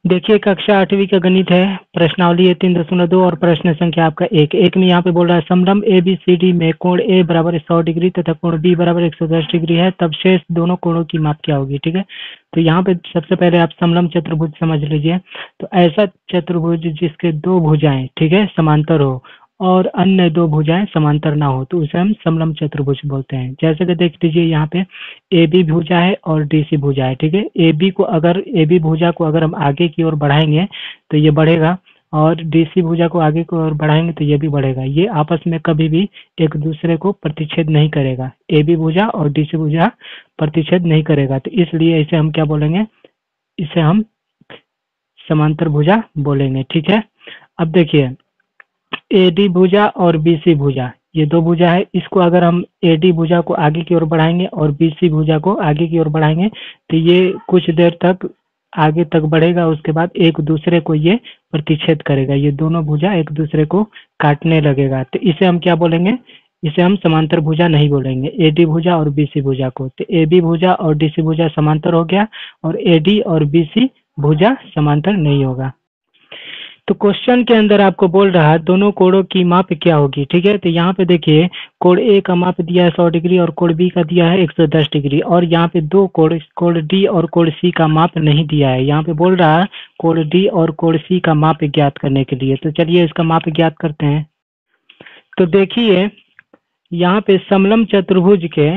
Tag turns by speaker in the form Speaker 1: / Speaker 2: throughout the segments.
Speaker 1: देखिए कक्षा 8वीं का गणित है, प्रश्नावली है 3.2 और प्रश्न संख्या आपका 1 में यहाँ पे बोल रहा है समलंब ABCD में कोण A बराबर 100 डिग्री तथा कोण B बराबर 110 डिग्री है, तब शेष दोनों कोणों की माप क्या होगी। ठीक है, तो यहाँ पे सबसे पहले आप समलंब चतुर्भुज समझ लीजिए। तो ऐसा चतुर्भुज जिसके दो भुजाएं ठीक है समांतर हो और अन्य दो भुजाएं समांतर ना हो तो उसे हम समलंब चतुर्भुज बोलते हैं। जैसे कि देख लीजिए यहाँ पे ए बी भुजा है और डी सी भुजा है। ठीक है, ए बी भुजा को अगर हम आगे की ओर बढ़ाएंगे तो ये बढ़ेगा और डी सी भुजा को आगे की ओर बढ़ाएंगे तो ये भी बढ़ेगा। ये आपस में कभी भी एक दूसरे को प्रतिच्छेद नहीं करेगा। ए बी भुजा और डी सी भुजा प्रतिच्छेद नहीं करेगा, तो इसलिए इसे हम क्या बोलेंगे, इसे हम समांतर भुजा बोलेंगे। ठीक है, अब देखिए ए डी भुजा और बी सी भुजा, ये दो भुजा है, इसको अगर हम ए डी भुजा को आगे की ओर बढ़ाएंगे और बी सी भुजा को आगे की ओर बढ़ाएंगे तो ये कुछ देर तक आगे तक बढ़ेगा, उसके बाद एक दूसरे को ये प्रतिच्छेद करेगा, ये दोनों भुजा एक दूसरे को काटने लगेगा, तो इसे हम क्या बोलेंगे, इसे हम समांतर भुजा नहीं बोलेंगे। ए डी भुजा और बी सी भुजा को, तो ए बी भुजा और डी सी भुजा समांतर हो गया और ए डी और बी सी भुजा समांतर नहीं होगा। तो क्वेश्चन के अंदर आपको बोल रहा है दोनों कोणों की माप क्या होगी। ठीक है, तो यहाँ पे देखिए कोण ए का माप दिया है 100 डिग्री और कोण बी का दिया है 110 डिग्री और यहाँ पे दो कोण डी और कोण सी का माप नहीं दिया है। यहाँ पे बोल रहा है कोण डी और कोण सी का माप ज्ञात करने के लिए, तो चलिए इसका माप ज्ञात करते हैं। तो देखिए यहाँ पे समलंब चतुर्भुज के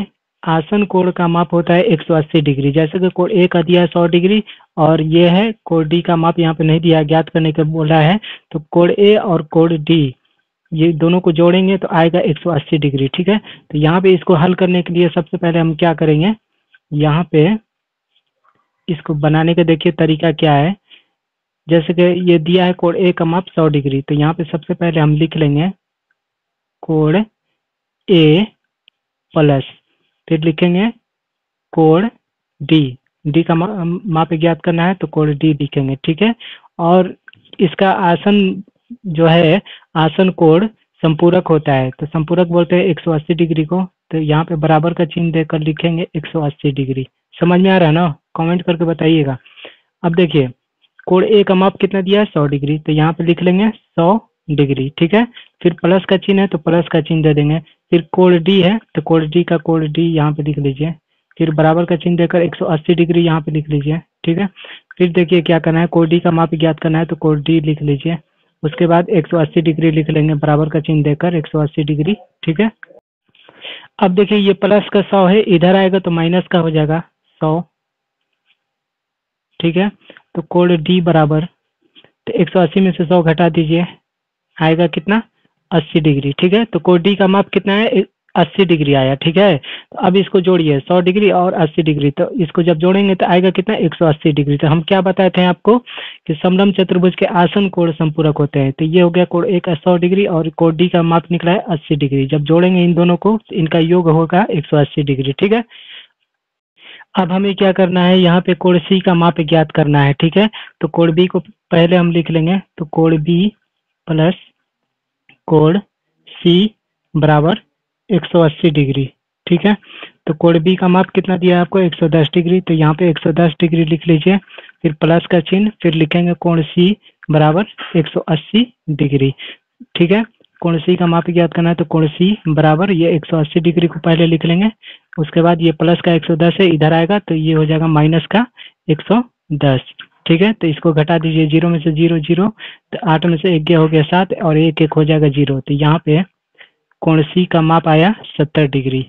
Speaker 1: आसन कोण का माप होता है 180 डिग्री। जैसे कि कोण ए का दिया है 100 डिग्री और ये है कोण डी का माप यहाँ पे नहीं दिया, ज्ञात करने का बोला है। तो कोण ए और कोण डी ये दोनों को जोड़ेंगे तो आएगा 180 डिग्री। ठीक है, तो यहाँ पे इसको हल करने के लिए सबसे पहले हम क्या करेंगे, यहाँ पे इसको बनाने का देखिए तरीका क्या है। जैसे कि ये दिया है कोण ए का माप 100 डिग्री, तो यहाँ पे सबसे पहले हम लिख लेंगे कोण ए प्लस, फिर लिखेंगे कोण डी, डी का माप ज्ञात करना है तो कोण डी लिखेंगे। ठीक है, और इसका आसन जो है आसन कोण संपूरक होता है, तो संपूरक बोलते हैं 180 डिग्री को, तो यहाँ पे बराबर का चिन्ह देकर लिखेंगे 180 डिग्री। समझ में आ रहा है ना, कमेंट करके बताइएगा। अब देखिए कोण ए का माप कितना दिया है 100 डिग्री, तो यहाँ पे लिख लेंगे 100 डिग्री। ठीक है, फिर प्लस का चिन्ह है तो प्लस का चिन्ह दे देंगे। फिर कोण डी है तो कोण डी का कोण डी यहाँ पे लिख लीजिए, फिर बराबर का चिन्ह देकर 180 डिग्री यहाँ पे लिख लीजिए। ठीक है, फिर देखिए क्या करना है, कोण डी का माप ज्ञात करना है तो कोण डी लिख लीजिए, उसके बाद 180 डिग्री लिख लेंगे बराबर का चिन्ह देकर 180 डिग्री। ठीक है, अब देखिए ये प्लस का 100 है, इधर आएगा तो माइनस का हो जाएगा 100। ठीक है, तो कोण डी बराबर, तो 180 में से 100 घटा दीजिए, आएगा कितना 80 डिग्री। ठीक है, तो कोण डी का माप कितना है 80 डिग्री आया। ठीक है, तो अब इसको जोड़िए 100 डिग्री और 80 डिग्री, तो इसको जब जोड़ेंगे तो आएगा कितना 180 डिग्री। तो हम क्या बताए थे आपको कि समलंब चतुर्भुज के आसन कोण संपूरक होते हैं, तो ये हो गया कोण ए का 100 डिग्री और कोण डी का माप निकला है 80 डिग्री। जब जोड़ेंगे इन दोनों को इनका योग होगा 180 डिग्री। ठीक है, अब हमें क्या करना है, यहाँ पे कोण सी का माप ज्ञात करना है। ठीक है, तो कोण बी को पहले हम लिख लेंगे, तो कोण बी प्लस कोण सी बराबर 180 डिग्री। ठीक है, तो कोण बी का माप कितना दिया है आपको 110 डिग्री, तो यहाँ पे 110 डिग्री लिख लीजिए, फिर प्लस का चिन्ह, फिर लिखेंगे कोण सी बराबर 180 डिग्री। ठीक है, कोण सी का माप ज्ञात करना है तो कोण सी बराबर ये 180 डिग्री को पहले लिख लेंगे, उसके बाद ये प्लस का 110 है इधर आएगा तो ये हो जाएगा माइनस का 110। ठीक है, तो इसको घटा दीजिए, 0 में से 0 0, तो 8 में से 1 गया हो गया 7 और 1 1 हो जाएगा 0, तो यहाँ पे कोण सी का माप आया 70 डिग्री।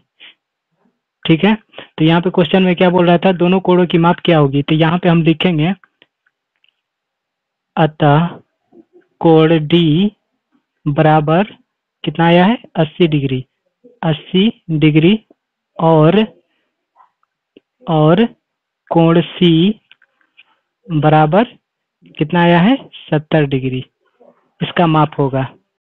Speaker 1: ठीक है, तो यहाँ पे क्वेश्चन में क्या बोल रहा था, दोनों कोणों की माप क्या होगी, तो यहाँ पे हम लिखेंगे अतः कोण डी बराबर कितना आया है 80 डिग्री, 80 डिग्री और कोण सी बराबर कितना आया है 70 डिग्री, इसका माप होगा।